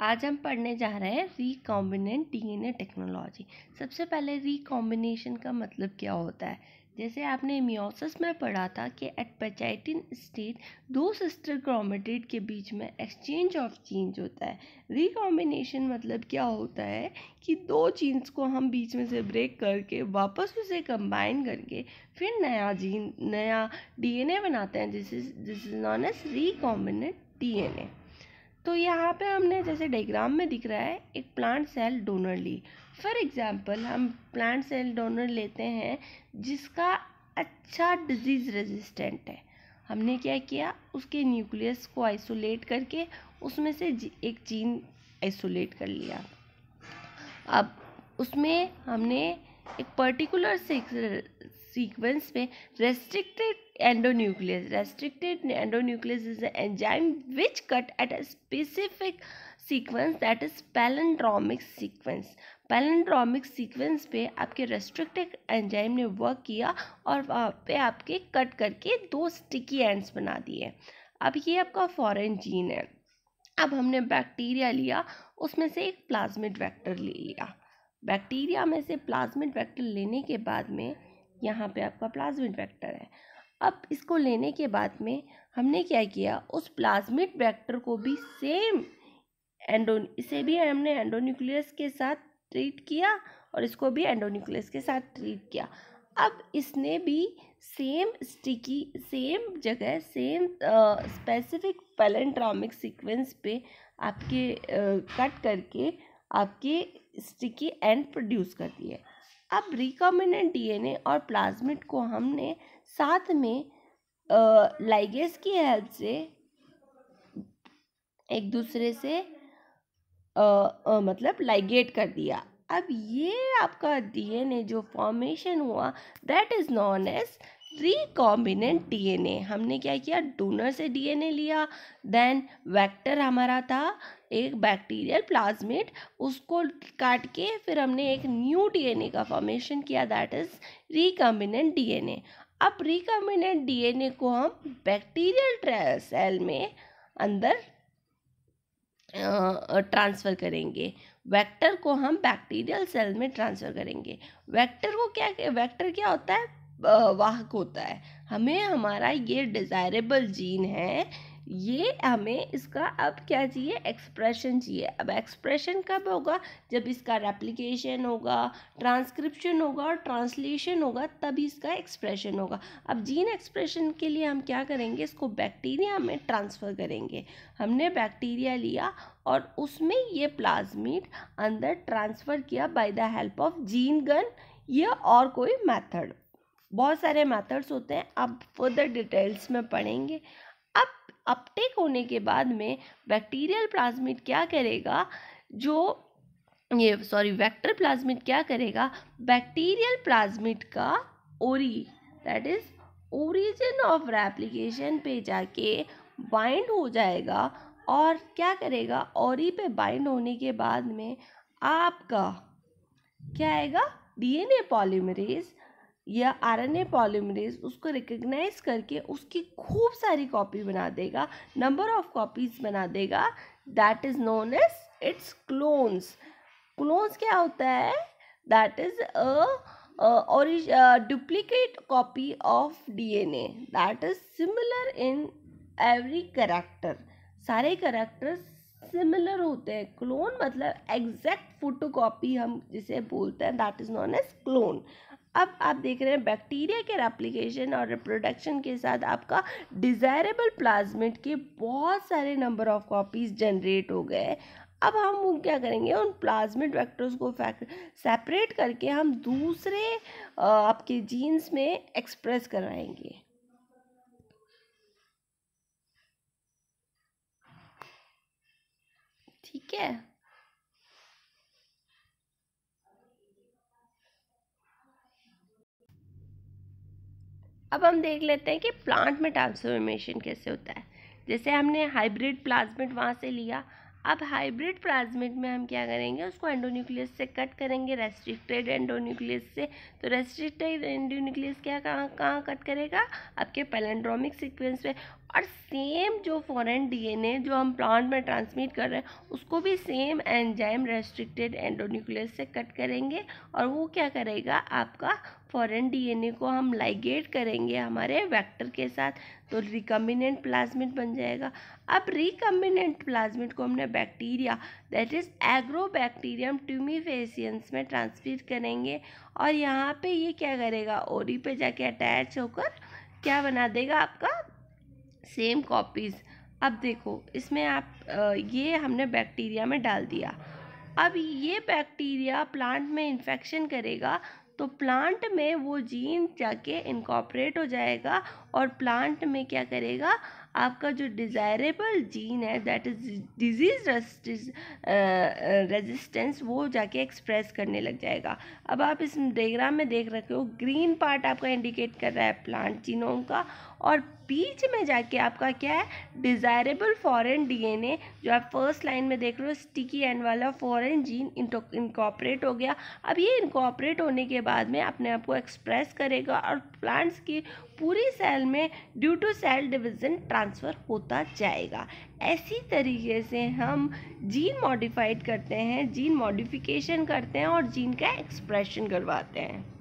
आज हम पढ़ने जा रहे हैं रिकॉम्बिनेंट डीएनए टेक्नोलॉजी। सबसे पहले रिकॉम्बिनेशन का मतलब क्या होता है। जैसे आपने मियोसिस में पढ़ा था कि एट पैचाइटिन स्टेट दो सिस्टर क्रोमेटिड के बीच में एक्सचेंज ऑफ जीन्स होता है। रिकॉम्बिनेशन मतलब क्या होता है कि दो जीन्स को हम बीच में से ब्रेक करके वापस उसे कंबाइन करके फिर नया डीएनए बनाते हैं। This is known as recombinant DNA. तो यहाँ पे हमने जैसे डायग्राम में दिख रहा है एक प्लांट सेल डोनर ली। फॉर एग्जांपल हम प्लांट सेल डोनर लेते हैं जिसका अच्छा डिजीज़ रेजिस्टेंट है। हमने क्या किया, उसके न्यूक्लियस को आइसोलेट करके उसमें से एक जीन आइसोलेट कर लिया। अब उसमें हमने एक पर्टिकुलर सीक्वेंस में restricted endonuclease is an enzyme which cut at a specific sequence, that is palindromic sequence. Palindromic sequence पे आपके रेस्ट्रिक्टेड एंजाइम ने वर्क किया और वहाँ पे आपके कट करके दो स्टिकी एंड्स बना दिए। अब ये आपका फॉरेन जीन है। अब हमने बैक्टीरिया लिया, उसमें से एक प्लाज्मिड वेक्टर ले लिया। बैक्टीरिया में से प्लाज्मिड वेक्टर लेने के बाद में यहाँ पे आपका प्लाज्मिड वेक्टर है। अब इसको लेने के बाद में हमने क्या किया, उस प्लाज्मिड वेक्टर को भी सेम इसे भी हमने एंडोन्यूक्लियस के साथ ट्रीट किया और इसको भी एंडोन्यूक्लियस के साथ ट्रीट किया। अब इसने भी सेम जगह सेम स्पेसिफिक पैलेंड्रोमिक सीक्वेंस पे आपके कट करके आपके स्टिकी एंड प्रोड्यूस कर दिए। अब रिकॉम्बिनेंट डीएनए और प्लाज्मिड को हमने साथ में लाइगेज की हेल्प से एक दूसरे से मतलब लाइगेट कर दिया। अब ये आपका डीएनए जो फॉर्मेशन हुआ that is known as recombinant DNA. हमने क्या किया, डोनर से डीएनए लिया, देन वेक्टर हमारा था एक बैक्टीरियल प्लाज्मिड, उसको काट के फिर हमने एक न्यू डीएनए का फॉर्मेशन किया दैट इज रिकॉम्बिनेंट डीएनए। अब रिकॉम्बिनेंट डीएनए को हम बैक्टीरियल सेल में अंदर ट्रांसफ़र करेंगे, वेक्टर को हम बैक्टीरियल सेल में ट्रांसफ़र करेंगे। वेक्टर क्या होता है, वाहक होता है। हमें हमारा ये डिज़ायरेबल जीन है, ये हमें इसका अब क्या चाहिए, एक्सप्रेशन चाहिए। अब एक्सप्रेशन कब होगा, जब इसका रेप्लिकेशन होगा, ट्रांसक्रिप्शन होगा और ट्रांसलेशन होगा, तभी इसका एक्सप्रेशन होगा। अब जीन एक्सप्रेशन के लिए हम क्या करेंगे, इसको बैक्टीरिया में ट्रांसफ़र करेंगे। हमने बैक्टीरिया लिया और उसमें ये प्लाज्मिड अंदर ट्रांसफ़र किया by the help of gene gun या और कोई मेथड। बहुत सारे मेथड्स होते हैं, अब फर्दर डिटेल्स में पढ़ेंगे। अब अपटेक होने के बाद में बैक्टीरियल प्लाज्मिड क्या करेगा, वेक्टर प्लाज्मिड क्या करेगा, बैक्टीरियल प्लाज्मिड का that is origin of replication पे जाके बाइंड हो जाएगा और क्या करेगा, ओरी पे बाइंड होने के बाद में आपका क्या आएगा, डीएनए पॉलीमरेज या आरएनए पॉलीमरेज उसको रिकग्नाइज करके उसकी खूब सारी कॉपी बना देगा, नंबर ऑफ कॉपीज बना देगा, that is known as its clones. Clones क्या होता है, that is duplicate copy of DNA that is similar in every character. सारे कैरेक्टर्स सिमिलर होते हैं। क्लोन मतलब एग्जैक्ट फोटोकॉपी हम जिसे बोलते हैं, that is known as clone. अब आप देख रहे हैं बैक्टीरिया के रेप्लिकेशन और रिप्रोडक्शन के साथ आपका डिज़ायरेबल प्लाज्मिड के बहुत सारे नंबर ऑफ कॉपीज जनरेट हो गए। अब हम क्या करेंगे, उन प्लाज्मिड वेक्टर्स को सेपरेट करके हम दूसरे आपके जीन्स में एक्सप्रेस कराएंगे। ठीक है। अब हम देख लेते हैं कि प्लांट में ट्रांसफॉर्मेशन कैसे होता है। जैसे हमने हाइब्रिड प्लाज्मिड वहाँ से लिया, अब हाइब्रिड प्लाज्मिड में हम क्या करेंगे, उसको एंडोन्यूक्लियस से कट करेंगे, रेस्ट्रिक्टेड एंडोन्यूक्लियस से। तो रेस्ट्रिक्टेड एंडोन्यूक्लियस क्या कहाँ कट करेगा, आपके पैलेंड्रोमिक सीक्वेंस पे। और सेम जो फॉरेन डीएनए जो हम प्लांट में ट्रांसमिट कर रहे हैं उसको भी सेम एंजाइम रेस्ट्रिक्टेड एंडोन्यूक्लियस से कट करेंगे, और वो क्या करेगा, आपका फॉरेन डीएनए को हम लाइगेट करेंगे हमारे वेक्टर के साथ, तो रिकम्बिनेंट प्लाज्मिड बन जाएगा। अब रिकम्बिनेंट प्लाज्मिड को हमने bacteria that is agrobacterium tumefaciens में ट्रांसफर करेंगे, और यहाँ पे ये क्या करेगा, ओरी पे जाके अटैच होकर क्या बना देगा, आपका सेम कॉपीज़। अब देखो इसमें आप ये हमने बैक्टीरिया में डाल दिया। अब ये बैक्टीरिया प्लांट में इन्फेक्शन करेगा तो प्लांट में वो जीन जाके इनकॉर्पोरेट हो जाएगा, और प्लांट में क्या करेगा, आपका जो डिज़ायरेबल जीन है दैट इज डिजीज रेजिस्टेंस वो जाके एक्सप्रेस करने लग जाएगा। अब आप इस डायग्राम में देख रहे हो ग्रीन पार्ट आपका इंडिकेट कर रहा है प्लांट जीनोम का, और बीच में जाके आपका क्या है, डिज़ायरेबल फॉरेन डीएनए जो आप फर्स्ट लाइन में देख रहे हो स्टिकी एंड वाला फॉरेन जीन इनकॉर्पोरेट हो गया। अब ये इनकॉर्पोरेट होने के बाद में अपने आप को एक्सप्रेस करेगा और प्लांट्स की पूरी सेल में due to cell division transfer होता जाएगा। ऐसी तरीके से हम जीन मॉडिफाइड करते हैं, जीन मॉडिफिकेशन करते हैं और जीन का एक्सप्रेशन करवाते हैं।